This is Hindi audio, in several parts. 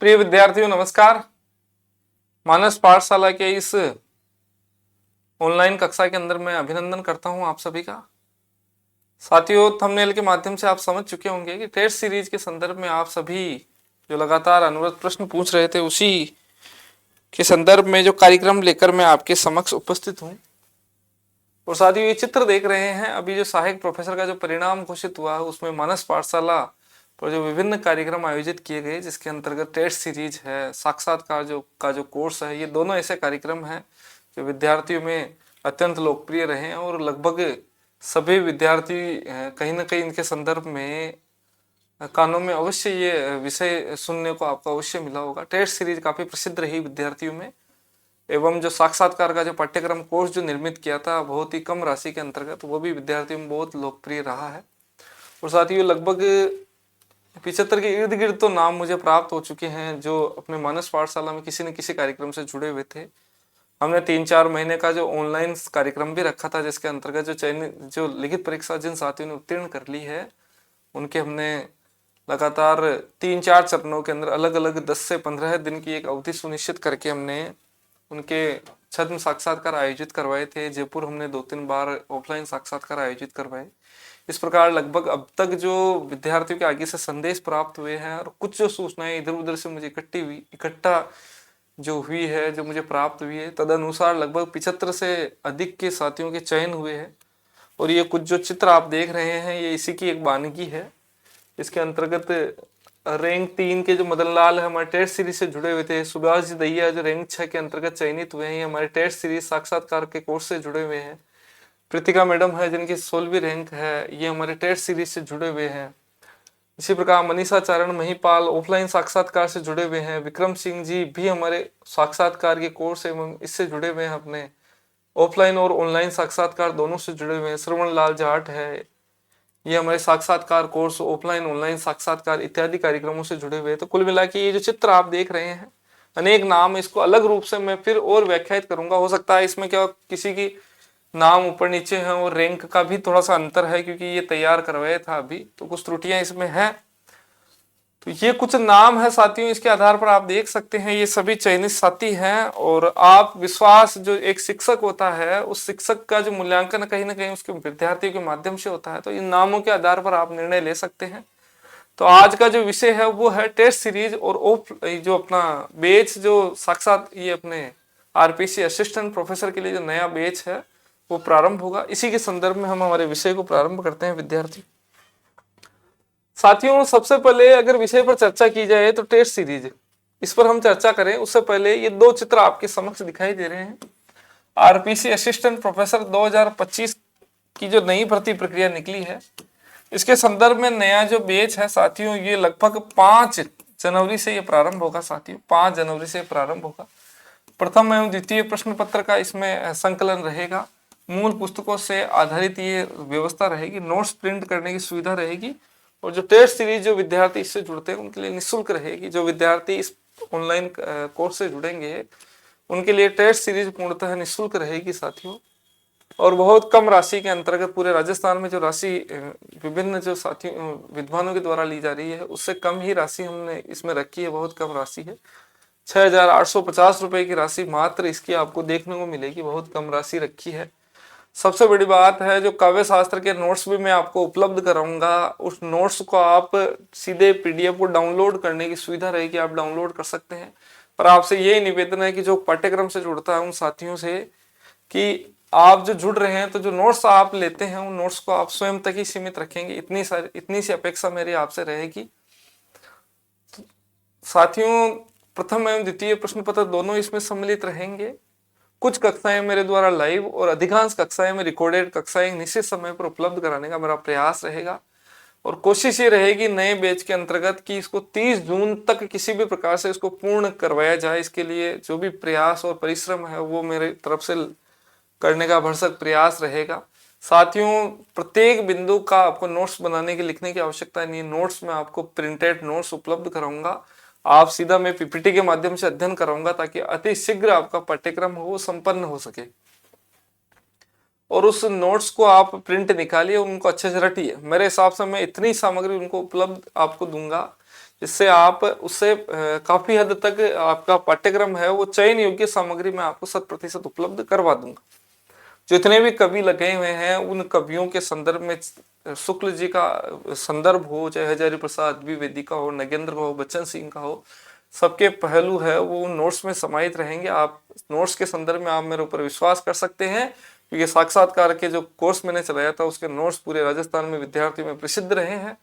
प्रिय विद्यार्थियों नमस्कार। मानस पाठशाला के इस ऑनलाइन कक्षा के अंदर मैं अभिनंदन करता हूं आप सभी का। साथियों, थंबनेल के माध्यम से आप समझ चुके होंगे कि टेस्ट सीरीज के संदर्भ में आप सभी जो लगातार अनवरत प्रश्न पूछ रहे थे उसी के संदर्भ में जो कार्यक्रम लेकर मैं आपके समक्ष उपस्थित हूं। और साथियों, ये चित्र देख रहे हैं, अभी जो सहायक प्रोफेसर का जो परिणाम घोषित हुआ उसमें मानस पाठशाला पर जो विभिन्न कार्यक्रम आयोजित किए गए जिसके अंतर्गत टेस्ट सीरीज है, साक्षात्कार जो कोर्स है, ये दोनों ऐसे कार्यक्रम हैं जो विद्यार्थियों में अत्यंत लोकप्रिय रहे हैं और लगभग सभी विद्यार्थी कहीं ना कहीं इनके संदर्भ में कानों में अवश्य ये विषय सुनने को आपको अवश्य मिला होगा। टेस्ट सीरीज काफी प्रसिद्ध रही विद्यार्थियों में, एवं जो साक्षात्कार का जो पाठ्यक्रम कोर्स जो निर्मित किया था बहुत ही कम राशि के अंतर्गत, वो भी विद्यार्थियों में बहुत लोकप्रिय रहा है। और साथियों, लगभग 75 के इर्द गिर्द तो नाम मुझे प्राप्त हो चुके हैं जो अपने मानस पाठशाला में किसी न किसी कार्यक्रम से जुड़े हुए थे। हमने 3-4 महीने का जो ऑनलाइन कार्यक्रम भी रखा था जिसके अंतर्गत जो लिखित परीक्षा जिन साथियों ने उत्तीर्ण कर ली है उनके हमने लगातार 3-4 चरणों के अंदर अलग अलग 10 से 15 दिन की एक अवधि सुनिश्चित करके हमने उनके छद्म साक्षात्कार आयोजित करवाए थे। जयपुर हमने 2-3 बार ऑफलाइन साक्षात्कार आयोजित करवाए। इस प्रकार लगभग अब तक जो विद्यार्थियों के आगे से संदेश प्राप्त हुए हैं और कुछ जो सूचनाएं इधर उधर से मुझे इकट्ठा जो हुई है, जो मुझे प्राप्त हुई है, तदनुसार लगभग 75 से अधिक के साथियों के चयन हुए हैं। और ये कुछ जो चित्र आप देख रहे हैं ये इसी की एक वानगी है। इसके अंतर्गत रैंक 3 के जो मदन लाल है हमारे टेस्ट सीरीज से जुड़े हुए थे। सुभाष जी दहिया जो रैंक 6 के अंतर्गत चयनित हुए हैं, हमारे टेस्ट सीरीज साक्षात्कार के कोर्स से जुड़े हुए हैं। प्रीतिका मैडम है जिनकी 16वीं रैंक है, ये हमारे टेस्ट सीरीज से जुड़े हुए हैं। इसी प्रकार मनीषा चरण महिपाल ऑफलाइन साक्षात्कार से जुड़े हुए हैं। विक्रम सिंह जी भी हमारे साक्षात्कार के कोर्स एवं इससे जुड़े हुए हैं, अपने ऑफलाइन और ऑनलाइन साक्षात्कार दोनों से जुड़े हुए हैं। श्रवण लाल जाट है, ये हमारे साक्षात्कार कोर्स ऑफलाइन ऑनलाइन साक्षात्कार इत्यादि कार्यक्रमों से जुड़े हुए हैं। तो कुल मिला के ये जो चित्र आप देख रहे हैं, अनेक नाम, इसको अलग रूप से मैं फिर और व्याख्यायित करूंगा। हो सकता है इसमें क्या किसी की नाम ऊपर नीचे हैं और रैंक का भी थोड़ा सा अंतर है क्योंकि ये तैयार करवाया था अभी, तो कुछ त्रुटियां इसमें हैं। तो ये कुछ नाम है साथियों, इसके आधार पर आप देख सकते हैं ये सभी चयनित साथी हैं। और आप विश्वास जो एक शिक्षक होता है उस शिक्षक का जो मूल्यांकन कहीं ना कहीं उसके विद्यार्थियों के माध्यम से होता है, तो इन नामों के आधार पर आप निर्णय ले सकते हैं। तो आज का जो विषय है वो है टेस्ट सीरीज और जो अपना बेच जो साक्षात ये अपने आरपीसी असिस्टेंट प्रोफेसर के लिए जो नया बेच है वो प्रारंभ होगा। इसी के संदर्भ में हम हमारे विषय को प्रारंभ करते हैं विद्यार्थी साथियों। सबसे पहले अगर विषय पर चर्चा की जाए तो टेस्ट सीरीज, इस पर हम चर्चा करें उससे पहले ये दो चित्र आपके समक्ष दिखाई दे रहे हैं। आरपीसी असिस्टेंट प्रोफेसर 2025 की जो नई भर्ती प्रक्रिया निकली है, इसके संदर्भ में नया जो बैच है साथियों, ये लगभग 5 जनवरी से ये प्रारंभ होगा साथियों, 5 जनवरी से प्रारंभ होगा। प्रथम एवं द्वितीय प्रश्न पत्र का इसमें संकलन रहेगा। मूल पुस्तकों से आधारित ये व्यवस्था रहेगी, नोट्स प्रिंट करने की सुविधा रहेगी। और जो टेस्ट सीरीज जो विद्यार्थी इससे जुड़ते हैं उनके लिए निःशुल्क रहेगी। जो विद्यार्थी इस ऑनलाइन कोर्स से जुड़ेंगे उनके लिए टेस्ट सीरीज पूर्णतः निःशुल्क रहेगी साथियों। और बहुत कम राशि के अंतर्गत पूरे राजस्थान में जो राशि विभिन्न जो साथियों विद्वानों के द्वारा ली जा रही है उससे कम ही राशि हमने इसमें रखी है, बहुत कम राशि है। 6,850 रुपए की राशि मात्र इसकी आपको देखने को मिलेगी, बहुत कम राशि रखी है। सबसे बड़ी बात है जो काव्य शास्त्र के नोट्स भी मैं आपको उपलब्ध कराऊंगा, उस नोट्स को आप सीधे पीडीएफ को डाउनलोड करने की सुविधा रहेगी, आप डाउनलोड कर सकते हैं। पर आपसे यही निवेदन है कि जो पाठ्यक्रम से जुड़ता है उन साथियों से कि आप जो जुड़ रहे हैं तो जो नोट्स आप लेते हैं उन नोट्स को आप स्वयं तक ही सीमित रखेंगे, इतनी सी अपेक्षा मेरी आपसे रहेगी। तो साथियों, प्रथम एवं द्वितीय प्रश्न पत्र दोनों इसमें सम्मिलित रहेंगे। कुछ कक्षाएं मेरे द्वारा लाइव और अधिकांश कक्षाएं में रिकॉर्डेड कक्षाएं निश्चित समय पर उपलब्ध कराने का मेरा प्रयास रहेगा। और कोशिश ये रहेगी नए बैच के अंतर्गत कि इसको 30 जून तक किसी भी प्रकार से इसको पूर्ण करवाया जाए। इसके लिए जो भी प्रयास और परिश्रम है वो मेरे तरफ से करने का भरसक प्रयास रहेगा। साथियों, प्रत्येक बिंदु का आपको नोट्स बनाने की लिखने की आवश्यकता नहीं है। नोट्स में आपको प्रिंटेड नोट्स उपलब्ध कराऊंगा, आप सीधा मैं पीपीटी के माध्यम से अध्ययन कराऊंगा ताकि अति शीघ्र आपका पाठ्यक्रम हो संपन्न हो सके। और उस नोट्स को आप प्रिंट निकालिए, उनको अच्छे से रटिए। मेरे हिसाब से मैं इतनी सामग्री उनको उपलब्ध आपको दूंगा जिससे आप उससे काफी हद तक आपका पाठ्यक्रम है वो चयन योग्य सामग्री मैं आपको 100% उपलब्ध करवा दूंगा। जितने भी कवि लगे हुए हैं उन कवियों के संदर्भ में शुक्ल जी का संदर्भ हो, चाहे हजारी प्रसाद द्विवेदी का हो, नगेंद्र का हो, बच्चन सिंह का हो, सबके पहलू है वो उन नोट्स में समाहित रहेंगे। आप नोट्स के संदर्भ में आप मेरे ऊपर विश्वास कर सकते हैं, क्योंकि साक्षात्कार के जो कोर्स मैंने चलाया था उसके नोट्स पूरे राजस्थान में विद्यार्थियों में प्रसिद्ध रहे हैं।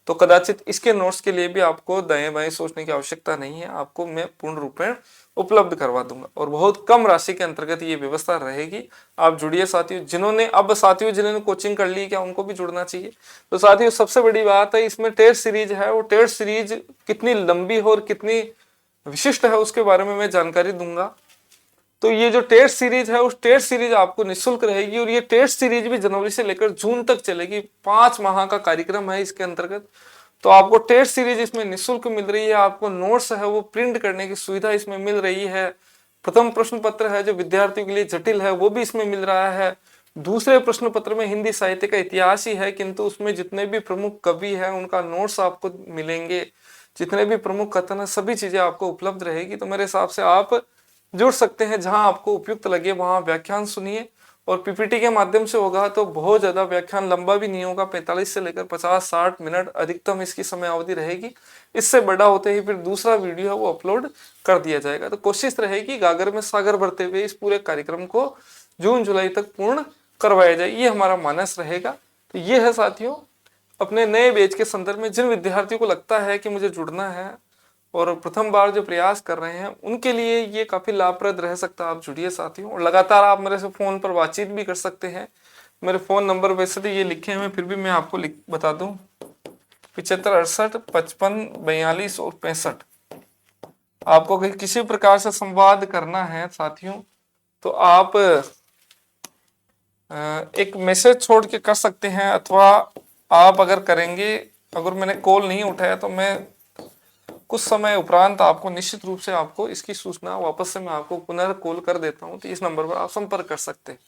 तो कदाचित इसके नोट्स के लिए भी आपको दाएं बाएं सोचने की आवश्यकता नहीं है, आपको मैं पूर्ण रूपेण उपलब्ध करवा दूंगा और बहुत कम राशि के अंतर्गत ये व्यवस्था रहेगी। आप जुड़िए साथियों। जिन्होंने कोचिंग कर ली, क्या उनको भी जुड़ना चाहिए? तो साथियों सबसे बड़ी बात है इसमें टेस्ट सीरीज है, वो टेस्ट सीरीज कितनी लंबी हो और कितनी विशिष्ट है उसके बारे में मैं जानकारी दूंगा। तो ये जो टेस्ट सीरीज है उस टेस्ट सीरीज आपको निःशुल्क रहेगी और ये टेस्ट सीरीज भी जनवरी से लेकर जून तक चलेगी। 5 माह का कार्यक्रम है इसके अंतर्गत। तो आपको टेस्ट सीरीज इसमें निःशुल्क मिल रही है, आपको नोट्स है वो प्रिंट करने की सुविधा इसमें मिल रही है। प्रथम प्रश्न पत्र है जो विद्यार्थियों के लिए जटिल है वो भी इसमें मिल रहा है। दूसरे प्रश्न पत्र में हिंदी साहित्य का इतिहास ही है, किंतु उसमें जितने भी प्रमुख कवि हैं उनका नोट्स आपको मिलेंगे, जितने भी प्रमुख कथन है सभी चीजें आपको उपलब्ध रहेगी। तो मेरे हिसाब से आप जुड़ सकते हैं, जहां आपको उपयुक्त लगे वहां व्याख्यान सुनिए और पीपीटी के माध्यम से होगा तो बहुत ज्यादा व्याख्यान लंबा भी नहीं होगा, 45 से लेकर 50-60 मिनट अधिकतम इसकी समय अवधि रहेगी। इससे बड़ा होते ही फिर दूसरा वीडियो है वो अपलोड कर दिया जाएगा। तो कोशिश रहेगी गागर में सागर भरते हुए इस पूरे कार्यक्रम को जून जुलाई तक पूर्ण करवाया जाए, ये हमारा मानस रहेगा। तो ये है साथियों अपने नए बैच के संदर्भ में जिन विद्यार्थियों को लगता है कि मुझे जुड़ना है और प्रथम बार जो प्रयास कर रहे हैं उनके लिए ये काफी लाभप्रद रह सकता है। आप जुड़िए साथियों और लगातार आप मेरे से फोन पर बातचीत भी कर सकते हैं। मेरे फोन नंबर वैसे तो ये लिखे हुए फिर भी मैं आपको बता दूं 75 68 55 42 और 65। आपको किसी प्रकार से संवाद करना है साथियों तो आप एक मैसेज छोड़ के कर सकते हैं, अथवा आप अगर करेंगे, अगर मैंने कॉल नहीं उठाया तो मैं कुछ समय उपरांत आपको निश्चित रूप से आपको इसकी सूचना वापस से मैं आपको पुनः कॉल कर देता हूं। तो इस नंबर पर आप संपर्क कर सकते हैं।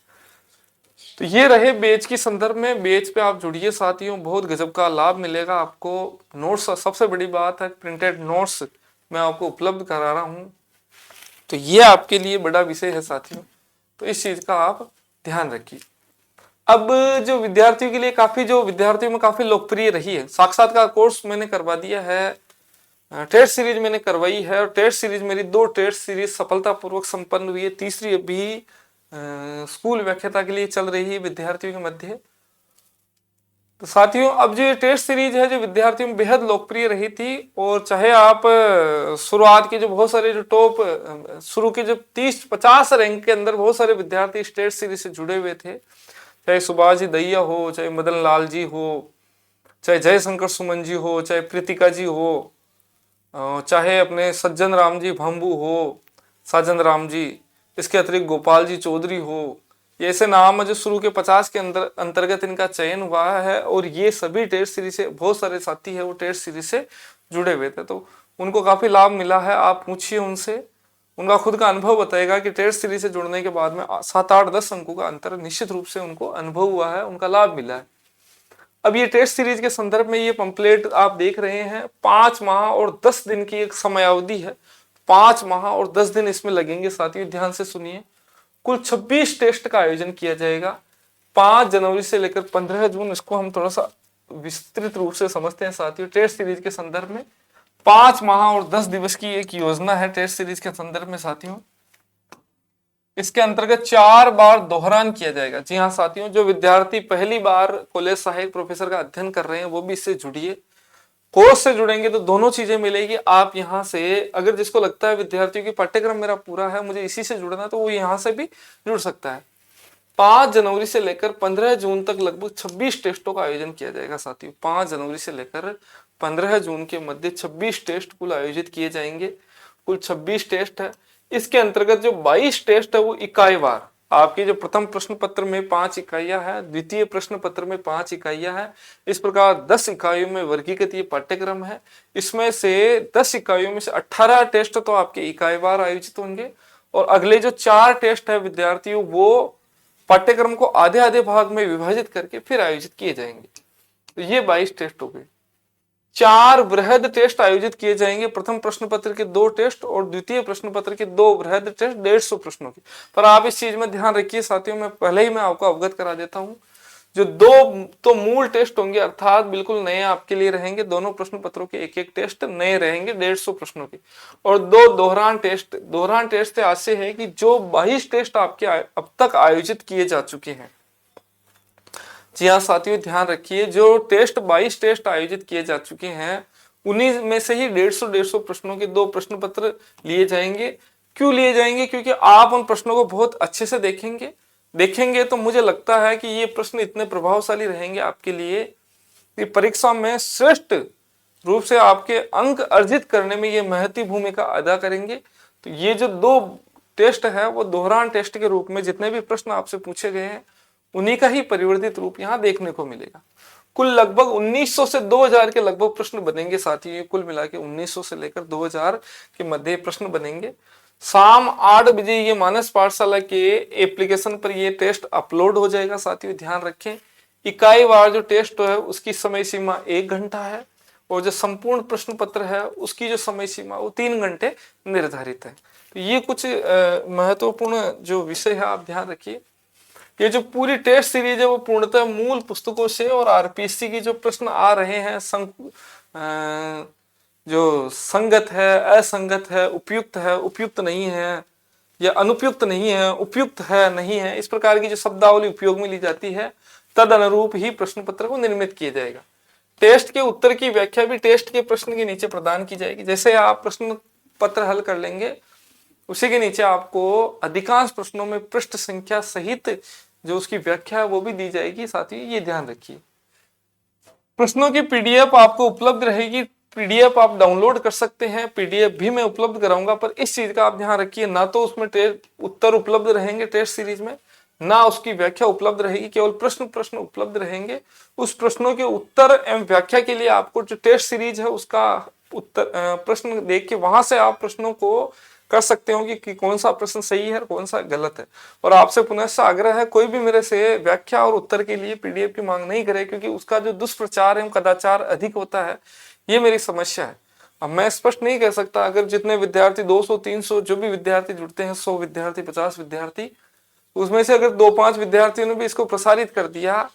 तो ये रहे बेच के संदर्भ में। बेच पे आप जुड़िए साथियों, बहुत गजब का लाभ मिलेगा आपको। नोट्स सबसे बड़ी बात है, प्रिंटेड नोट्स मैं आपको उपलब्ध करा रहा हूं, तो ये आपके लिए बड़ा विषय है साथियों। तो इस चीज का आप ध्यान रखिए। अब जो विद्यार्थियों के लिए विद्यार्थियों में काफी लोकप्रिय रही है, साक्षात्कार कोर्स मैंने करवा दिया है, टेस्ट सीरीज मैंने करवाई है और टेस्ट सीरीज मेरी 2 टेस्ट सीरीज सफलतापूर्वक संपन्न हुई है। तीसरी अभी स्कूल व्याख्याता के लिए चल रही है विद्यार्थियों के मध्य। तो साथियों अब जो ये टेस्ट सीरीज है जो विद्यार्थियों में बेहद लोकप्रिय रही थी, और चाहे आप शुरुआत के जो बहुत सारे जो टॉप शुरू के जो 30-50 रैंक के अंदर बहुत सारे विद्यार्थी इस टेस्ट सीरीज से जुड़े हुए थे, चाहे सुभाष जी दहिया हो, चाहे मदन लाल जी हो, चाहे जयशंकर सुमन जी हो, चाहे प्रीतिका जी हो, चाहे अपने सज्जन राम जी भंबू हो, साजन राम जी, इसके अतिरिक्त गोपाल जी चौधरी हो, ये ऐसे नाम है जो शुरू के 50 के अंतर्गत इनका चयन हुआ है। और ये सभी टेस्ट सीरीज से, बहुत सारे साथी है वो टेस्ट सीरीज से जुड़े हुए थे, तो उनको काफी लाभ मिला है। आप पूछिए उनसे, उनका खुद का अनुभव बताएगा कि टेस्ट सीरीज से जुड़ने के बाद में 7-8-10 अंकों का अंतर निश्चित रूप से उनको अनुभव हुआ है, उनका लाभ मिला है। अब ये टेस्ट सीरीज के संदर्भ में ये पंपलेट आप देख रहे हैं, 5 माह और 10 दिन की एक समयावधि है। 5 माह और 10 दिन इसमें लगेंगे साथियों, ध्यान से सुनिए। कुल 26 टेस्ट का आयोजन किया जाएगा 5 जनवरी से लेकर 15 जून। इसको हम थोड़ा सा विस्तृत रूप से समझते हैं साथियों। टेस्ट सीरीज के संदर्भ में 5 माह और 10 दिवस की एक योजना है टेस्ट सीरीज के संदर्भ में साथियों। इसके अंतर्गत 4 बार दोहरान किया जाएगा। जी हाँ साथियों, जो विद्यार्थी पहली बार कॉलेज सहायक प्रोफेसर का अध्ययन कर रहे हैं वो भी इससे जुड़िए। कोर्स से जुड़ेंगे तो दोनों चीजें मिलेगी। आप यहाँ से अगर जिसको लगता है विद्यार्थियों की पाठ्यक्रम मेरा पूरा है, मुझे इसी से जुड़ना, तो वो यहाँ से भी जुड़ सकता है। 5 जनवरी से लेकर 15 जून तक लगभग 26 टेस्टों का आयोजन किया जाएगा साथियों। 5 जनवरी से लेकर 15 जून के मध्य 26 टेस्ट कुल आयोजित किए जाएंगे। कुल 26 टेस्ट है। इसके अंतर्गत जो 22 टेस्ट है वो इकाईवार, आपके जो प्रथम प्रश्न पत्र में 5 इकाइयां हैं, द्वितीय प्रश्न पत्र में 5 इकाइयां हैं, इस प्रकार 10 इकाइयों में वर्गीकृत ये पाठ्यक्रम है। इसमें से 10 इकाइयों में से 18 टेस्ट तो आपके इकाईवार आयोजित होंगे और अगले जो 4 टेस्ट है विद्यार्थियों वो पाठ्यक्रम को आधे आधे भाग में विभाजित करके फिर आयोजित किए जाएंगे। तो ये 22 टेस्ट हो गए। 4 बृहद टेस्ट आयोजित किए जाएंगे। प्रथम प्रश्न पत्र के 2 टेस्ट और द्वितीय प्रश्न पत्र के 2 बृहद टेस्ट 150 प्रश्नों की। पर आप इस चीज में ध्यान रखिए साथियों, मैं पहले ही मैं आपको अवगत करा देता हूं, जो 2 तो मूल टेस्ट होंगे अर्थात बिल्कुल नए आपके लिए रहेंगे। दोनों प्रश्न पत्रों के एक टेस्ट नए रहेंगे 150 प्रश्नों के, और 2 दोहरान टेस्ट। दोहरान टेस्ट ऐसे है कि जो 22 टेस्ट आपके अब तक आयोजित किए जा चुके हैं। जी हाँ साथियों, ध्यान रखिए, जो 22 टेस्ट आयोजित किए जा चुके हैं उन्हीं में से ही 150 प्रश्नों के 2 प्रश्न पत्र लिए जाएंगे। क्यों लिए जाएंगे? क्योंकि आप उन प्रश्नों को बहुत अच्छे से देखेंगे तो मुझे लगता है कि ये प्रश्न इतने प्रभावशाली रहेंगे आपके लिए कि परीक्षा में श्रेष्ठ रूप से आपके अंक अर्जित करने में ये महत्वपूर्ण भूमिका अदा करेंगे। तो ये जो 2 टेस्ट है वो दोहरान टेस्ट के रूप में जितने भी प्रश्न आपसे पूछे गए हैं उन्हीं का ही परिवर्तित रूप यहाँ देखने को मिलेगा। कुल लगभग 1900 से 2000 के लगभग प्रश्न बनेंगे साथियों, कुल मिला के 1900 से लेकर 2000 के मध्य प्रश्न बनेंगे। शाम 8 बजे ये मानस पाठशाला के एप्लीकेशन पर ये टेस्ट अपलोड हो जाएगा साथियों, ध्यान रखें। इकाई वार जो टेस्ट है उसकी समय सीमा 1 घंटा है, और जो संपूर्ण प्रश्न पत्र है उसकी जो समय सीमा वो 3 घंटे निर्धारित है। तो ये कुछ महत्वपूर्ण जो विषय है आप ध्यान रखिए। ये जो पूरी टेस्ट सीरीज है वो पूर्णतः मूल पुस्तकों से और आरपीएससी की जो प्रश्न आ रहे हैं जो संगत है, असंगत है, उपयुक्त नहीं है, या अनुपयुक्त नहीं है, उपयुक्त है नहीं है, इस प्रकार की जो शब्दावली उपयोग में ली जाती है तद अनुरूप ही प्रश्न पत्र को निर्मित किया जाएगा। टेस्ट के उत्तर की व्याख्या भी टेस्ट के प्रश्न के नीचे प्रदान की जाएगी। जैसे आप प्रश्न पत्र हल कर लेंगे उसी के नीचे आपको अधिकांश प्रश्नों में पृष्ठ संख्या सहित जो उसकी व्याख्या है वो भी दी जाएगी। साथ ही ये ध्यान रखिए, प्रश्नों की पीडीएफ आपको उपलब्ध रहेगी। पीडीएफ आप डाउनलोड कर सकते हैं, पीडीएफ भी मैं उपलब्ध कराऊंगा। पर इस चीज का आप ध्यान रखिए, ना तो उसमें उत्तर उपलब्ध रहेंगे टेस्ट सीरीज में, ना उसकी व्याख्या उपलब्ध रहेगी, केवल प्रश्न उपलब्ध रहेंगे। उस प्रश्नों के उत्तर एवं व्याख्या के लिए आपको जो टेस्ट सीरीज है उसका उत्तर प्रश्न देख के वहां से आप प्रश्नों को कर सकते हो कि कौन सा प्रश्न सही है और कौन सा गलत है। और आपसे पुनः आग्रह है, कोई भी मेरे से व्याख्या और उत्तर के लिए पीडीएफ की मांग नहीं करे, क्योंकि उसका जो दुष्प्रचार एवं कदाचार अधिक होता है, ये मेरी समस्या है। अब मैं स्पष्ट नहीं कह सकता, अगर जितने विद्यार्थी 200 300 जो भी विद्यार्थी जुड़ते हैं, 100 विद्यार्थी 50 विद्यार्थी, उसमें से अगर 2-5 विद्यार्थियों ने भी इसको प्रसारित कर दिया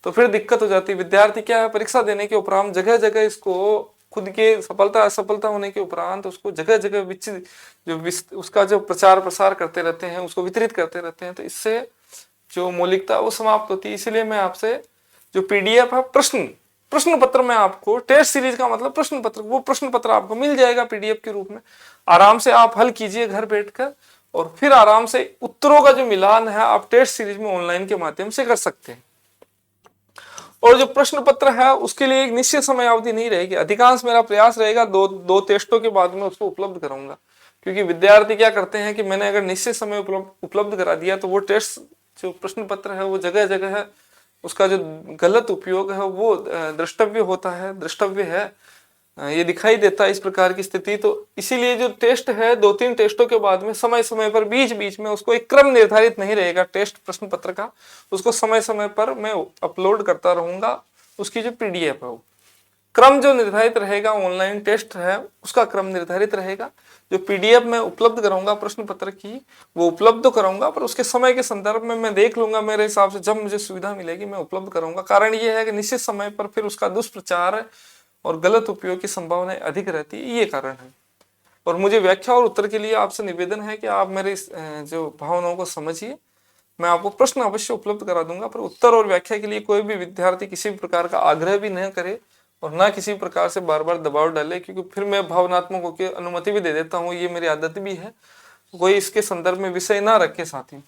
तो फिर दिक्कत हो जाती है। विद्यार्थी क्या है, परीक्षा देने के उपरांत जगह जगह इसको खुद के सफलता असफलता होने के उपरांत उसको जगह जगह विचित जो उसका जो प्रचार प्रसार करते रहते हैं, उसको वितरित करते रहते हैं, तो इससे जो मौलिकता वो समाप्त होती है। इसलिए मैं आपसे जो पीडीएफ है प्रश्न पत्र में आपको टेस्ट सीरीज का मतलब प्रश्न पत्र, वो प्रश्न पत्र आपको मिल जाएगा पीडीएफ के रूप में। आराम से आप हल कीजिए घर बैठकर, और फिर आराम से उत्तरों का जो मिलान है आप टेस्ट सीरीज में ऑनलाइन के माध्यम से कर सकते हैं। और जो प्रश्न पत्र है उसके लिए एक निश्चित समय अवधि नहीं रहेगी। अधिकांश मेरा प्रयास रहेगा दो टेस्टों के बाद में उसको उपलब्ध कराऊंगा, क्योंकि विद्यार्थी क्या करते हैं कि मैंने अगर निश्चित समय उपलब्ध करा दिया तो वो टेस्ट जो प्रश्न पत्र है वो जगह जगह है, उसका जो गलत उपयोग है वो द्रष्टव्य है, ये दिखाई देता है इस प्रकार की स्थिति। तो इसीलिए जो टेस्ट है 2-3 टेस्टों के बाद में समय समय पर बीच बीच में उसको एक क्रम निर्धारित नहीं रहेगा टेस्ट प्रश्न पत्र का, उसको समय समय पर मैं अपलोड करता रहूंगा। उसकी जो पीडीएफ है वो क्रम जो निर्धारित रहेगा, ऑनलाइन टेस्ट है उसका क्रम निर्धारित रहेगा। जो पीडीएफ में उपलब्ध कराऊंगा प्रश्न पत्र की वो उपलब्ध कराऊंगा, पर उसके समय के संदर्भ में मैं देख लूंगा, मेरे हिसाब से जब मुझे सुविधा मिलेगी मैं उपलब्ध कराऊंगा। कारण ये है कि निश्चित समय पर फिर उसका दुष्प्रचार और गलत उपयोग की संभावना अधिक रहती है, ये कारण है। और मुझे व्याख्या और उत्तर के लिए आपसे निवेदन है कि आप मेरे जो भावनाओं को समझिए। मैं आपको प्रश्न अवश्य उपलब्ध करा दूंगा, पर उत्तर और व्याख्या के लिए कोई भी विद्यार्थी किसी भी प्रकार का आग्रह भी न करे और ना किसी प्रकार से बार बार दबाव डाले, क्योंकि फिर मैं भावनात्मक होकर अनुमति भी दे देता हूँ, ये मेरी आदत भी है। कोई इसके संदर्भ में विषय ना रखे साथी।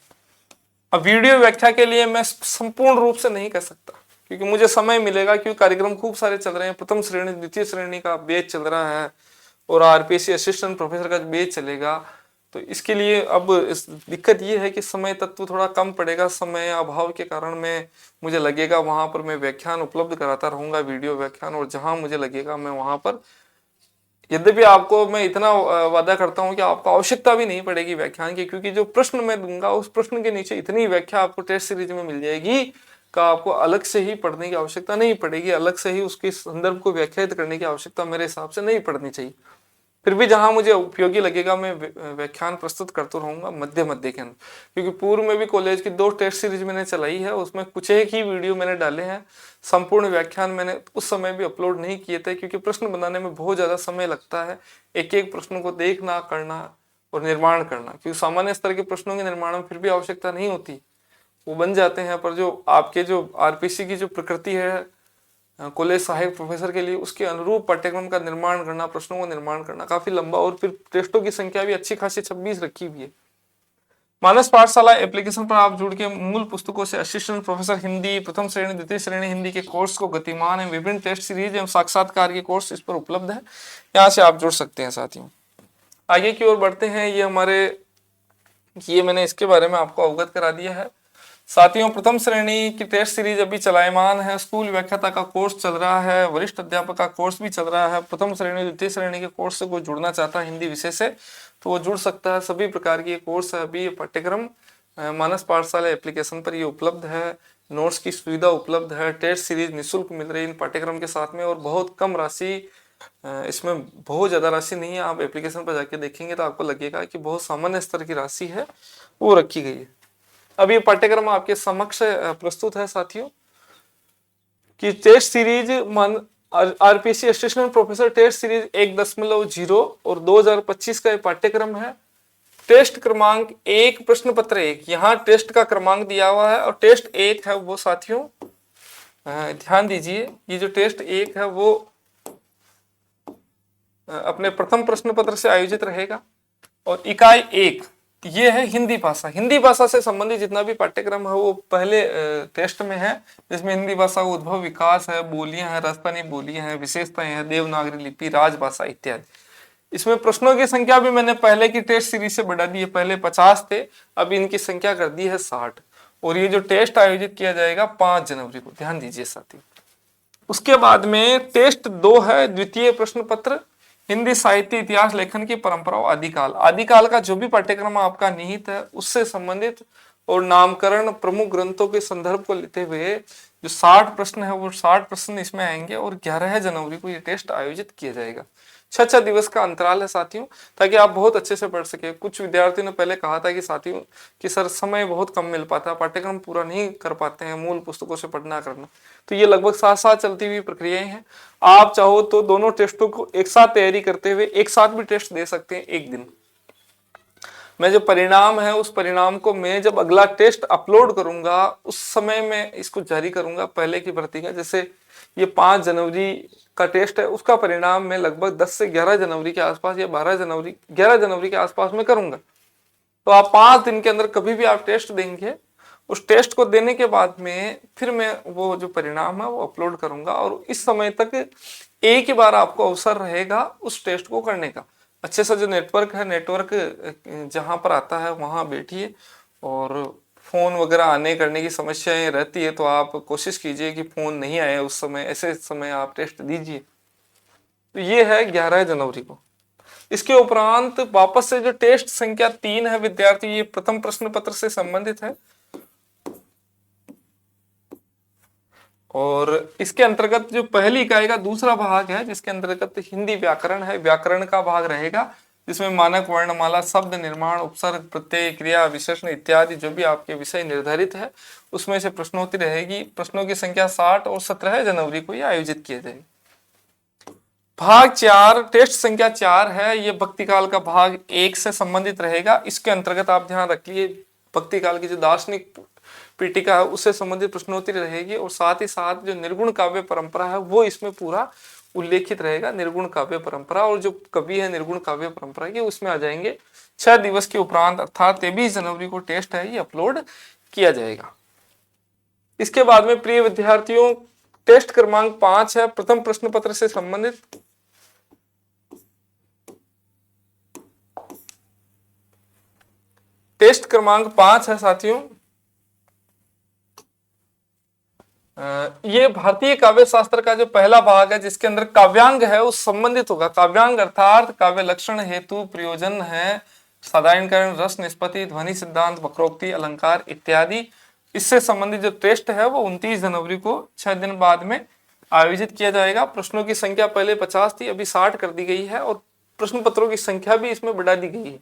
अब वीडियो व्याख्या के लिए मैं संपूर्ण रूप से नहीं कर सकता, क्योंकि मुझे समय मिलेगा, क्योंकि कार्यक्रम खूब सारे चल रहे हैं। प्रथम श्रेणी द्वितीय श्रेणी का बैच चल रहा है और आरपीएससी असिस्टेंट प्रोफेसर का बैच चलेगा। तो इसके लिए अब इस दिक्कत ये है कि समय तत्व थोड़ा कम पड़ेगा। समय अभाव के कारण मुझे लगेगा वहां पर मैं व्याख्यान उपलब्ध कराता रहूंगा, वीडियो व्याख्यान, और जहां मुझे लगेगा मैं वहां पर, यद्यपि आपको मैं इतना वादा करता हूं कि आपको आवश्यकता भी नहीं पड़ेगी व्याख्यान की, क्योंकि जो प्रश्न मैं दूंगा उस प्रश्न के नीचे इतनी व्याख्या आपको टेस्ट सीरीज में मिल जाएगी का आपको अलग से ही पढ़ने की आवश्यकता नहीं पड़ेगी, अलग से ही उसके संदर्भ को व्याख्यायित करने की आवश्यकता मेरे हिसाब से नहीं पड़नी चाहिए। फिर भी जहां मुझे उपयोगी लगेगा मैं व्याख्यान प्रस्तुत करता रहूंगा मध्य मध्य के अंदर, क्योंकि पूर्व में भी कॉलेज की 2 टेस्ट सीरीज मैंने चलाई है, उसमें कुछ एक ही वीडियो मैंने डाले हैं, संपूर्ण व्याख्यान मैंने उस समय भी अपलोड नहीं किए थे, क्योंकि प्रश्न बनाने में बहुत ज्यादा समय लगता है, एक एक प्रश्नों को देखना, करना और निर्माण करना। क्योंकि सामान्य स्तर के प्रश्नों के निर्माण में फिर भी आवश्यकता नहीं होती, वो बन जाते हैं, पर जो आपके जो आरपीसी की जो प्रकृति है कॉलेज सहायक प्रोफेसर के लिए, उसके अनुरूप पाठ्यक्रम का निर्माण करना, प्रश्नों का निर्माण करना काफी लंबा, और फिर टेस्टों की संख्या भी अच्छी खासी 26 रखी हुई है। मानस पाठशाला एप्लीकेशन पर आप जुड़ के मूल पुस्तकों से असिस्टेंट प्रोफेसर हिंदी, प्रथम श्रेणी द्वितीय श्रेणी हिंदी के कोर्स को गतिमान एवं विभिन्न टेस्ट सीरीज एवं साक्षात्कार के कोर्स इस पर उपलब्ध है, यहाँ से आप जुड़ सकते हैं। साथियों आगे की ओर बढ़ते हैं, ये मैंने इसके बारे में आपको अवगत करा दिया है। साथियों प्रथम श्रेणी की टेस्ट सीरीज अभी चलायमान है, स्कूल व्याख्याता का कोर्स चल रहा है, वरिष्ठ अध्यापक का कोर्स भी चल रहा है। प्रथम श्रेणी द्वितीय श्रेणी के कोर्स से कोई जुड़ना चाहता है हिंदी विषय से तो वो जुड़ सकता है। सभी प्रकार के कोर्स है अभी, ये पाठ्यक्रम मानस पाठशाला एप्लीकेशन पर ये उपलब्ध है, नोट्स की सुविधा उपलब्ध है, टेस्ट सीरीज निःशुल्क मिल रही है इन पाठ्यक्रम के साथ में, और बहुत कम राशि, इसमें बहुत ज्यादा राशि नहीं है। आप एप्लीकेशन पर जाके देखेंगे तो आपको लगेगा कि बहुत सामान्य स्तर की राशि है वो रखी गई है। अब ये पाठ्यक्रम आपके समक्ष प्रस्तुत है साथियों कि test series RPC assistant professor test series 1.0 और 2025 का ये पाठ्यक्रम है। टेस्ट क्रमांक 1 प्रश्न पत्र 1, यहाँ टेस्ट का क्रमांक दिया हुआ है, और टेस्ट 1 है वो साथियों ध्यान दीजिए, ये जो टेस्ट 1 है वो अपने प्रथम प्रश्न पत्र से आयोजित रहेगा। और इकाई 1 ये है हिंदी भाषा। हिंदी भाषा से संबंधित जितना भी पाठ्यक्रम है वो पहले टेस्ट में है, जिसमें हिंदी भाषा का उद्भव विकास है, बोलियां हैं, राजस्थानी बोलियां हैं, विशेषताएं हैं, देवनागरी लिपि, राजभाषा इत्यादि। इसमें प्रश्नों की संख्या भी मैंने पहले की टेस्ट सीरीज से बढ़ा दी है, पहले 50 थे, अब इनकी संख्या कर दी है 60। और ये जो टेस्ट आयोजित किया जाएगा 5 जनवरी को, ध्यान दीजिए साथी। उसके बाद में टेस्ट 2 है, द्वितीय प्रश्न पत्र हिंदी साहित्य इतिहास लेखन की परंपरा आदिकाल। आदिकाल का जो भी पाठ्यक्रम आपका निहित है उससे संबंधित और नामकरण प्रमुख ग्रंथों के संदर्भ को लेते हुए जो 60 प्रश्न है वो 60 प्रश्न इसमें आएंगे, और 11 जनवरी को ये टेस्ट आयोजित किया जाएगा। 6 दिवस का अंतराल है साथियों, ताकि आप बहुत अच्छे से पढ़ सके। कुछ विद्यार्थियों ने पहले कहा था कि साथियों कि सर समय बहुत कम मिल पाता है, पाठ्यक्रम पूरा नहीं कर पाते हैं, मूल पुस्तकों से पढ़ना करना, तो ये लगभग साथ साथ चलती हुई प्रक्रियाएं हैं। आप चाहो तो दोनों टेस्टों को एक साथ तैयारी करते हुए एक साथ भी टेस्ट दे सकते हैं एक दिन। मैं जो परिणाम है उस परिणाम को मैं जब अगला टेस्ट अपलोड करूंगा उस समय मैं इसको जारी करूंगा पहले की भर्ती का। जैसे ये 5 जनवरी का टेस्ट है, उसका परिणाम मैं लगभग 10 से 11 जनवरी के आसपास या 11 जनवरी के आसपास में करूंगा। तो आप 5 दिन के अंदर कभी भी आप टेस्ट देंगे, उस टेस्ट को देने के बाद में फिर मैं वो जो परिणाम है वो अपलोड करूंगा, और इस समय तक एक ही बार आपको अवसर रहेगा उस टेस्ट को करने का। अच्छे से जो नेटवर्क है, नेटवर्क जहां पर आता है वहां बैठिए, और फोन वगैरह आने करने की समस्याएं रहती है तो आप कोशिश कीजिए कि फोन नहीं आए उस समय, ऐसे समय आप टेस्ट दीजिए। तो ये है 11 जनवरी को। इसके उपरांत वापस से जो टेस्ट संख्या 3 है विद्यार्थी, ये प्रथम प्रश्न पत्र से संबंधित है, और इसके अंतर्गत जो पहली इकाई का दूसरा भाग है जिसके अंतर्गत हिंदी व्याकरण है, व्याकरण का भाग रहेगा, जिसमें मानक वर्णमाला, शब्द निर्माण, उपसर्ग, प्रत्यय, क्रिया, विशेषण इत्यादि जो भी आपके विषय निर्धारित है उसमें से प्रश्नोत्तरी रहेगी। प्रश्नों की संख्या 60 और 17 जनवरी को ये आयोजित किए जाएगी। भाग 4 टेस्ट संख्या 4 है, ये भक्ति काल का भाग 1 से संबंधित रहेगा। इसके अंतर्गत आप ध्यान रखिए भक्ति काल की जो दार्शनिक पीठिका है उससे संबंधित प्रश्नोत्तरी रहेगी, और साथ ही साथ जो निर्गुण काव्य परंपरा है वो इसमें पूरा उल्लेखित रहेगा। निर्गुण काव्य परंपरा और जो कवि है निर्गुण काव्य परंपरा के उसमें आ जाएंगे। 6 दिवस के उपरांत अर्थात 23 जनवरी को टेस्ट है ये अपलोड किया जाएगा। इसके बाद में प्रिय विद्यार्थियों टेस्ट क्रमांक 5 है, प्रथम प्रश्न पत्र से संबंधित। टेस्ट क्रमांक 5 है साथियों, ये भारतीय काव्य शास्त्र का जो पहला भाग है जिसके अंदर काव्यांग है उस संबंधित होगा। काव्यांग अर्थात काव्य लक्षण, हेतु, प्रयोजन है, साधारणीकरण, रस निष्पत्ति, ध्वनि सिद्धांत, वक्रोक्ति, अलंकार इत्यादि इससे संबंधित जो टेस्ट है वो 29 जनवरी को 6 दिन बाद में आयोजित किया जाएगा। प्रश्नों की संख्या पहले 50 थी, अभी 60 कर दी गई है और प्रश्न पत्रों की संख्या भी इसमें बढ़ा दी गई है।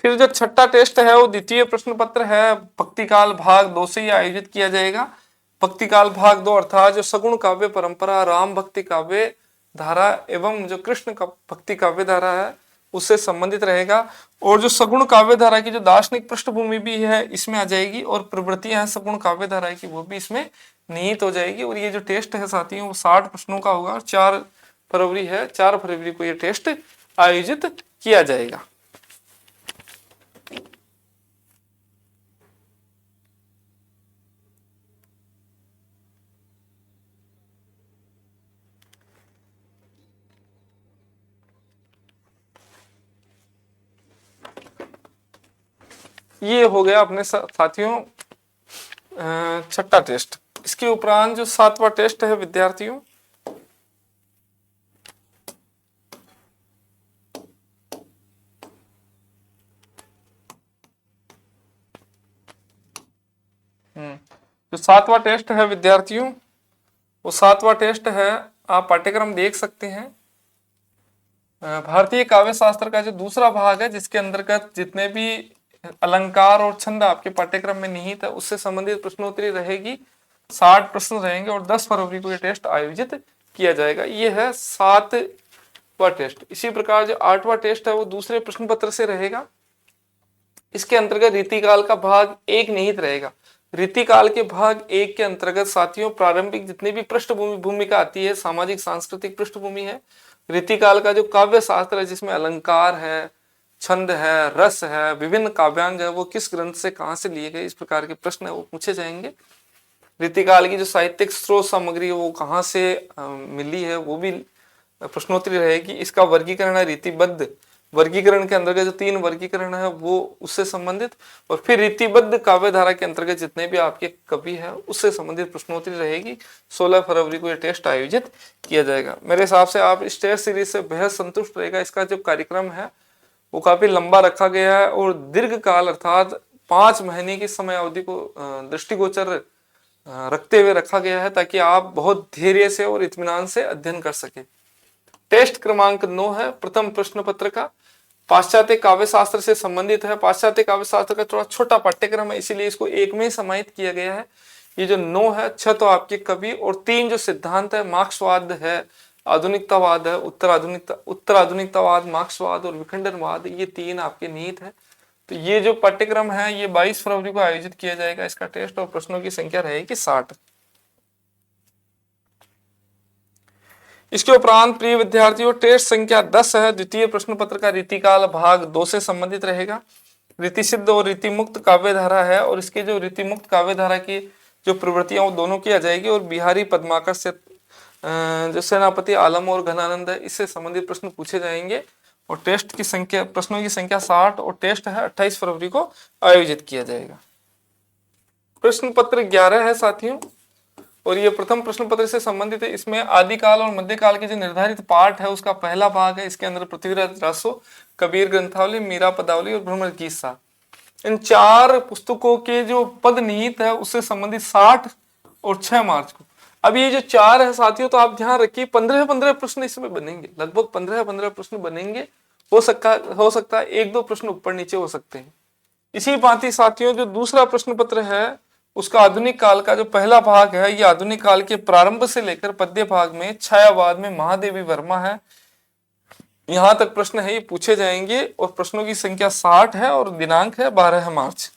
फिर जो छठा टेस्ट है वो द्वितीय प्रश्न पत्र है, भक्तिकाल भाग 2 से ही आयोजित किया जाएगा। भक्तिकाल भाग 2 अर्थात जो सगुण काव्य परंपरा, राम भक्ति काव्य धारा एवं जो कृष्ण भक्ति काव्य धारा है उससे संबंधित रहेगा। और जो सगुण काव्य धारा की जो दार्शनिक पृष्ठभूमि भी है इसमें आ जाएगी और प्रवृत्तियां हैं सगुण काव्य धारा की वो भी इसमें निहित हो जाएगी। और ये जो टेस्ट है साथियों वो 60 प्रश्नों का होगा। 4 फरवरी है, 4 फरवरी को ये टेस्ट आयोजित किया जाएगा। ये हो गया अपने साथियों छठा टेस्ट। इसके उपरांत जो 7वां टेस्ट है विद्यार्थियों, जो 7वां टेस्ट है विद्यार्थियों वो 7वां टेस्ट है, आप पाठ्यक्रम देख सकते हैं। भारतीय काव्य शास्त्र का जो दूसरा भाग है जिसके अंतर्गत जितने भी अलंकार और छंद आपके पाठ्यक्रम में निहित है उससे संबंधित प्रश्नोत्तरी रहेगी। 60 प्रश्न रहेंगे और 10 फरवरी को यह टेस्ट आयोजित किया जाएगा। ये है 7वां टेस्ट। इसी प्रकार जो 8वां टेस्ट है वो दूसरे प्रश्न पत्र से रहेगा। इसके अंतर्गत रीतिकाल का भाग 1 निहित रहेगा। रीतिकाल के भाग 1 के अंतर्गत साथियों प्रारंभिक जितनी भी पृष्ठभूमि भूमिका आती है, सामाजिक सांस्कृतिक पृष्ठभूमि है। रीतिकाल का जो काव्य शास्त्र है जिसमें अलंकार है, छंद है, रस है, विभिन्न काव्यांग है, वो किस ग्रंथ से कहां से लिए गए, इस प्रकार के प्रश्न है वो पूछे जाएंगे। रीतिकाल की जो साहित्यिक स्रोत सामग्री है वो कहां से मिली है वो भी प्रश्नोत्तरी रहेगी। इसका वर्गीकरण है रीतिबद्ध वर्गीकरण के अंतर्गत जो 3 वर्गीकरण है वो उससे संबंधित, और फिर रीतिबद्ध काव्य धारा के अंतर्गत जितने भी आपके कवि है उससे संबंधित प्रश्नोत्तरी रहेगी। 16 फरवरी को यह टेस्ट आयोजित किया जाएगा। मेरे हिसाब से आप इस टेस्ट सीरीज से बेहद संतुष्ट रहेगा। इसका जो कार्यक्रम है वो काफी लंबा रखा गया है और दीर्घ काल अर्थात 5 महीने की समय अवधि को दृष्टिगोचर रखते हुए रखा गया है ताकि आप बहुत धैर्य से और इत्मीनान से अध्ययन कर सके। टेस्ट क्रमांक 9 है प्रथम प्रश्न पत्र का, पाश्चात्य काव्य शास्त्र से संबंधित है। पाश्चात्य काव्य शास्त्र का थोड़ा छोटा पाठ्यक्रम है इसीलिए इसको एक में ही समाहित किया गया है। ये जो 9 है, 6 तो आपके कवि और 3 जो सिद्धांत है, मार्क्सवाद है, आधुनिकतावाद है, उत्तर आधुनिकतावाद, मार्क्सवाद और विखंडनवाद, ये 3 आपके निहित है। तो ये जो पाठ्यक्रम है ये 22 फरवरी को आयोजित किया जाएगा इसका टेस्ट, और प्रश्नों की संख्या रहेगी 60। इसके उपरांत प्रिय विद्यार्थियों टेस्ट संख्या 10 है, द्वितीय प्रश्न पत्र का रीतिकाल भाग 2 से संबंधित रहेगा। रीति सिद्ध और रीति मुक्त काव्य धारा है और इसके जो रीति मुक्त काव्य धारा की जो प्रवृत्तियां वो दोनों की आ जाएगी, और बिहारी पद्माकर से जो सेनापति आलम और घनानंद है इससे संबंधित प्रश्न पूछे जाएंगे। और टेस्ट की संख्या, प्रश्नों की संख्या 60 और टेस्ट है 28 फरवरी को आयोजित किया जाएगा। प्रश्न पत्र 11 है साथियों, और ये प्रथम प्रश्न पत्र से संबंधित है। इसमें आदिकाल और मध्यकाल के जो निर्धारित पाठ है उसका पहला भाग है। इसके अंदर पृथ्वीराज रासो, कबीर ग्रंथावली, मीरा पदावली और भ्रमर गीत सा, इन 4 पुस्तकों के जो पद निहित है उससे संबंधित 60 और 6 मार्च को। अब ये जो 4 है साथियों तो आप ध्यान रखिए 15-15 प्रश्न इसमें बनेंगे, लगभग 15-15 प्रश्न बनेंगे। हो सकता है 1-2 प्रश्न ऊपर नीचे हो सकते हैं। इसी भांति साथियों जो दूसरा प्रश्न पत्र है उसका आधुनिक काल का जो पहला भाग है, ये आधुनिक काल के प्रारंभ से लेकर पद्य भाग में छायावाद में महादेवी वर्मा है, यहां तक प्रश्न है ये पूछे जाएंगे। और प्रश्नों की संख्या 60 है और दिनांक है 12 मार्च।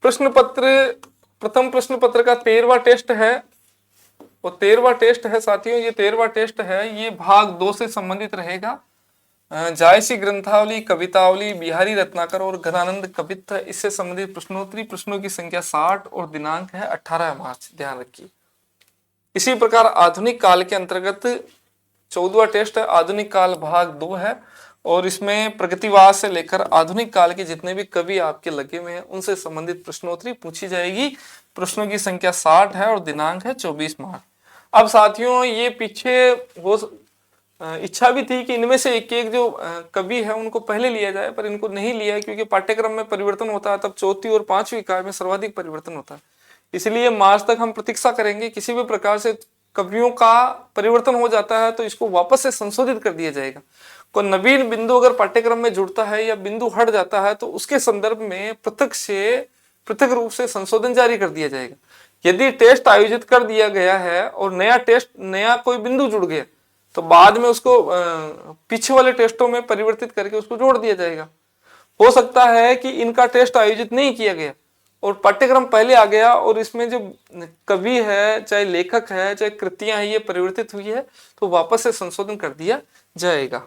प्रश्न पत्र, प्रथम प्रश्न पत्र का 13वां टेस्ट है, और 13वां टेस्ट है साथियों, ये 13वां टेस्ट है ये भाग 2 से संबंधित रहेगा। जायसी ग्रंथावली, कवितावली, बिहारी रत्नाकर और घनानंद कवित्त, इससे संबंधित प्रश्नोत्तरी। प्रश्नों की संख्या 60 और दिनांक है 18 मार्च, ध्यान रखिए। इसी प्रकार आधुनिक काल के अंतर्गत 14वां टेस्ट है, आधुनिक काल भाग 2 है, और इसमें प्रगतिवाद से लेकर आधुनिक काल के जितने भी कवि आपके लगे हुए हैं उनसे संबंधित प्रश्नोत्तरी पूछी जाएगी। प्रश्नों की संख्या 60 है और दिनांक है 24 मार्च। अब साथियों ये पीछे वो इच्छा भी थी कि इनमें से एक एक जो कवि है उनको पहले लिया जाए, पर इनको नहीं लिया है क्योंकि पाठ्यक्रम में परिवर्तन होता है तब चौथी और पांचवी इकाई में सर्वाधिक परिवर्तन होता है। इसलिए मार्च तक हम प्रतीक्षा करेंगे, किसी भी प्रकार से कवियों का परिवर्तन हो जाता है तो इसको वापस से संशोधित कर दिया जाएगा। कोई नवीन बिंदु अगर पाठ्यक्रम में जुड़ता है या बिंदु हट जाता है तो उसके संदर्भ में पृथक रूप से संशोधन जारी कर दिया जाएगा। यदि टेस्ट आयोजित कर दिया गया है और नया कोई बिंदु जुड़ गया तो बाद में उसको पीछे वाले टेस्टों में परिवर्तित करके उसको जोड़ दिया जाएगा। हो सकता है कि इनका टेस्ट आयोजित नहीं किया गया और पाठ्यक्रम पहले आ गया और इसमें जो कवि है, चाहे लेखक है, चाहे कृतियां हैं, ये परिवर्तित हुई है तो वापस से संशोधन कर दिया जाएगा।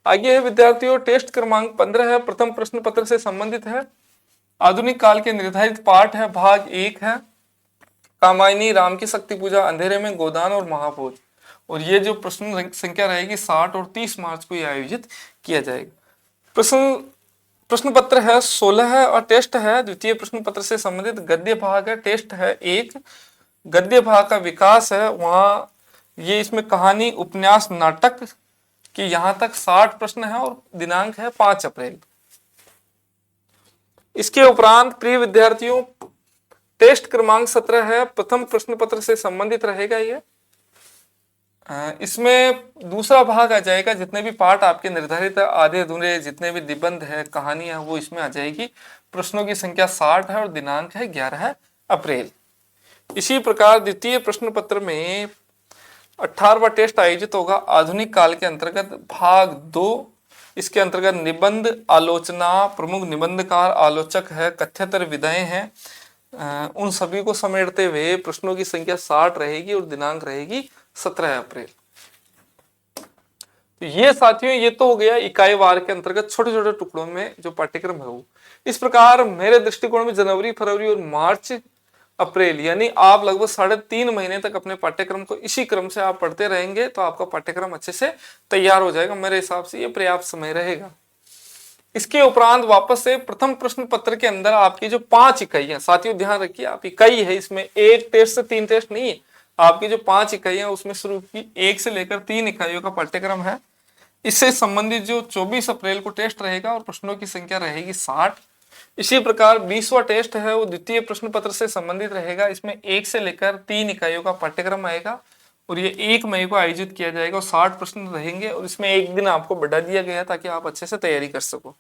आगे है विद्यार्थियों, टेस्ट क्रमांक 15 है, प्रथम प्रश्न पत्र से संबंधित है। आधुनिक काल के निर्धारित पाठ है, भाग 1 है कामायनी, राम की शक्ति पूजा, अंधेरे में गोदान और महाभोज। और ये जो प्रश्न संख्या रहेगी 60 और 30 मार्च को ये आयोजित किया जाएगा। प्रश्न पत्र है 16 है और टेस्ट है द्वितीय प्रश्न पत्र से संबंधित गद्य भाग है। टेस्ट है 1, गद्य भाग का विकास है, वहां ये इसमें कहानी, उपन्यास, नाटक कि यहां तक 60 प्रश्न है और दिनांक है 5 अप्रैल। इसके उपरांत प्रिय विद्यार्थियों, टेस्ट क्रमांक 17 है, प्रथम प्रश्न पत्र से संबंधित रहेगा ये। इसमें दूसरा भाग आ जाएगा, जितने भी पाठ आपके निर्धारित है, आधे अधूरे जितने भी निबंध है, कहानियां है, वो इसमें आ जाएगी। प्रश्नों की संख्या 60 है और दिनांक है 11 अप्रैल। इसी प्रकार द्वितीय प्रश्न पत्र में 18वां टेस्ट आयोजित होगा आधुनिक काल के अंतर्गत, भाग 2। इसके अंतर्गत निबंध, आलोचना, प्रमुख निबंधकार, आलोचक है, कथ्यतर विधाएं हैं, उन सभी को समेटते हुए प्रश्नों की संख्या 60 रहेगी और दिनांक रहेगी 17 अप्रैल। तो ये साथियों, ये तो हो गया इकाई वार के अंतर्गत छोटे छोटे टुकड़ों में जो पाठ्यक्रम है वो। इस प्रकार मेरे दृष्टिकोण में जनवरी, फरवरी और मार्च, अप्रैल यानी आप लगभग 3.5 महीने तक अपने पाठ्यक्रम को इसी क्रम से आप पढ़ते रहेंगे तो आपका पाठ्यक्रम अच्छे से तैयार हो जाएगा। मेरे हिसाब से ये पर्याप्त समय रहेगा। इसके उपरांत वापस से प्रथम प्रश्न पत्र के अंदर आपकी जो 5 इकाइयां, साथियों ध्यान रखिए, आप इकाई है, इसमें 1 टेस्ट से 3 टेस्ट नहीं है। आपकी जो 5 इकाइयां उसमें शुरू की 1 से लेकर 3 इकाइयों का पाठ्यक्रम है। इससे संबंधित जो 24 अप्रैल को टेस्ट रहेगा और प्रश्नों की संख्या रहेगी 60। इसी प्रकार 20वां टेस्ट है वो द्वितीय प्रश्न पत्र से संबंधित रहेगा। इसमें 1 से लेकर 3 इकाइयों का पाठ्यक्रम आएगा और ये 1 मई को आयोजित किया जाएगा और 60 प्रश्न रहेंगे और इसमें 1 दिन आपको बढ़ा दिया गया ताकि आप अच्छे से तैयारी कर सको।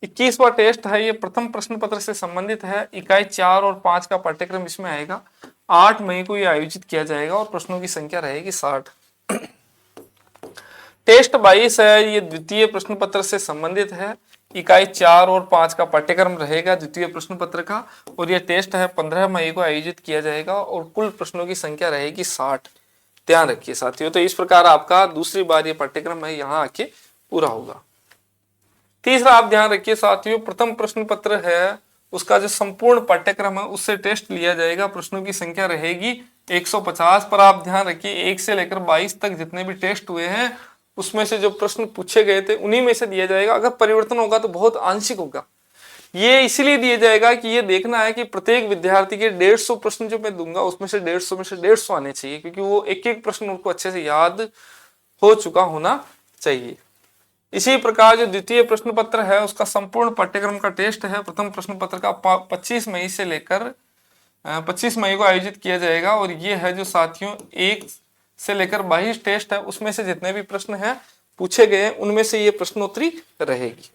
21वां टेस्ट है ये प्रथम प्रश्न पत्र से संबंधित है। इकाई 4 और 5 का पाठ्यक्रम इसमें आएगा। 8 मई को ये आयोजित किया जाएगा और प्रश्नों की संख्या रहेगी 60। टेस्ट 22 है, ये द्वितीय प्रश्न पत्र से संबंधित है। इकाई 4 और 5 का पाठ्यक्रम रहेगा द्वितीय प्रश्न पत्र का और यह टेस्ट है 15 मई को आयोजित किया जाएगा और कुल प्रश्नों की संख्या रहेगी 60। ध्यान रखिए साथियों। तो इस प्रकार आपका दूसरी बार ये पाठ्यक्रम है यहाँ आके पूरा होगा। तीसरा आप ध्यान रखिए साथियों, प्रथम प्रश्न पत्र है उसका जो संपूर्ण पाठ्यक्रम है उससे टेस्ट लिया जाएगा। प्रश्नों की संख्या रहेगी 150 पर। आप ध्यान रखिए 1 से लेकर 22 तक जितने भी टेस्ट हुए हैं उसमें से जो प्रश्न पूछे गए थे उन्हीं में से दिया जाएगा। अगर परिवर्तन होगा तो बहुत आंशिक होगा। ये इसलिए दिया जाएगा कि ये देखना है कि प्रत्येक विद्यार्थी के 150 प्रश्न जो मैं दूंगा उसमें से 150 आने चाहिए, क्योंकि वो एक एक प्रश्न उनको अच्छे से याद हो चुका होना चाहिए। इसी प्रकार जो द्वितीय प्रश्न पत्र है उसका संपूर्ण पाठ्यक्रम का टेस्ट है प्रथम प्रश्न पत्र का 25 मई से लेकर 25 मई को आयोजित किया जाएगा और ये है जो साथियों 1 से लेकर 22 टेस्ट है उसमें से जितने भी प्रश्न हैं पूछे गए उनमें से ये प्रश्नोत्तरी रहेगी।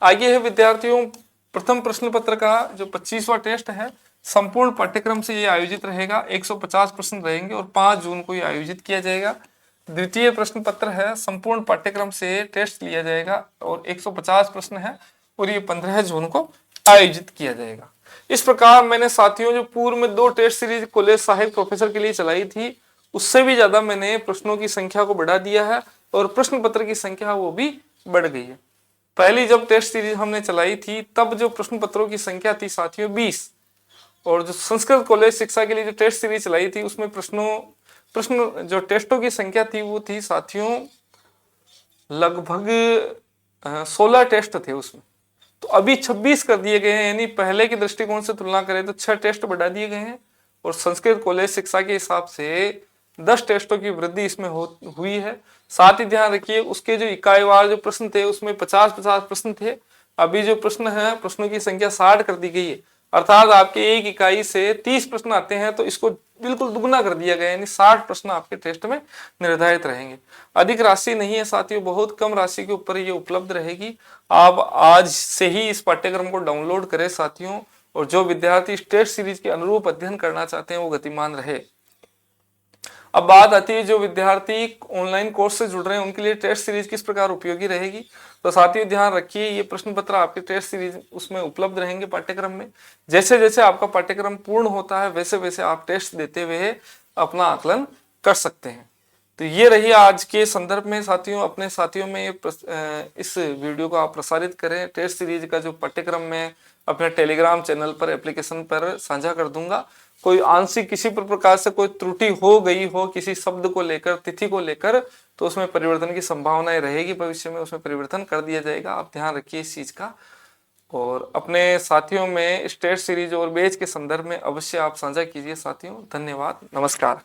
आगे है विद्यार्थियों, प्रथम प्रश्न पत्र का जो 25वां टेस्ट है संपूर्ण पाठ्यक्रम से ये आयोजित रहेगा। 150 प्रश्न रहेंगे और 5 जून को ये आयोजित किया जाएगा। द्वितीय प्रश्न पत्र है संपूर्ण पाठ्यक्रम से टेस्ट लिया जाएगा और 150 प्रश्न है और ये 15 जून को आयोजित किया जाएगा। इस प्रकार मैंने साथियों जो पूर्व में 2 टेस्ट सीरीज कॉलेज साहित्य प्रोफेसर के लिए चलाई थी उससे भी ज्यादा मैंने प्रश्नों की संख्या को बढ़ा दिया है और प्रश्न पत्र की संख्या वो भी बढ़ गई है। पहली जब टेस्ट सीरीज हमने चलाई थी तब जो प्रश्न पत्रों की संख्या थी साथियों 20 और जो संस्कृत कॉलेज शिक्षा के लिए जो टेस्ट सीरीज चलाई थी उसमें प्रश्न जो टेस्टों की संख्या थी वो थी साथियों लगभग 16 टेस्ट थे उसमें। तो अभी 26 कर दिए गए हैं, यानी पहले के दृष्टिकोण से तुलना करें तो 6 टेस्ट बढ़ा दिए गए हैं और संस्कृत कॉलेज शिक्षा के हिसाब से 10 टेस्टों की वृद्धि इसमें हुई है। साथ ही ध्यान रखिए उसके जो इकाईवार जो प्रश्न थे उसमें 50-50 प्रश्न थे। अभी जो प्रश्न है प्रश्नों की संख्या 60 कर दी गई है, अर्थात आपके एक इकाई से 30 प्रश्न आते हैं तो इसको बिल्कुल दुगना कर दिया गया, यानी 60 प्रश्न आपके टेस्ट में निर्धारित रहेंगे। अधिक राशि नहीं है साथियों, बहुत कम राशि के ऊपर ये उपलब्ध रहेगी। आप आज से ही इस पाठ्यक्रम को डाउनलोड करें साथियों, और जो विद्यार्थी इस टेस्ट सीरीज के अनुरूप अध्ययन करना चाहते हैं वो गतिमान रहे। अब बात आती है जो विद्यार्थी ऑनलाइन कोर्स से जुड़ रहे हैं उनके लिए टेस्ट सीरीज किस प्रकार उपयोगी रहेगी। तो साथियों ध्यान रखिए ये प्रश्न पत्र आपके टेस्ट सीरीज उसमें उपलब्ध रहेंगे पाठ्यक्रम में। जैसे जैसे आपका पाठ्यक्रम पूर्ण होता है वैसे वैसे आप टेस्ट देते हुए अपना आकलन कर सकते हैं। तो ये रही आज के संदर्भ में साथियों, अपने साथियों में इस वीडियो को आप प्रसारित करें। टेस्ट सीरीज का जो पाठ्यक्रम मैं अपने टेलीग्राम चैनल पर एप्लीकेशन पर साझा कर दूंगा। कोई आंशिक किसी प्रकार से कोई त्रुटि हो गई हो किसी शब्द को लेकर, तिथि को लेकर, तो उसमें परिवर्तन की संभावनाएं रहेगी, भविष्य में उसमें परिवर्तन कर दिया जाएगा। आप ध्यान रखिए इस चीज का, और अपने साथियों में इस टेस्ट सीरीज और बैच के संदर्भ में अवश्य आप साझा कीजिए साथियों। धन्यवाद, नमस्कार।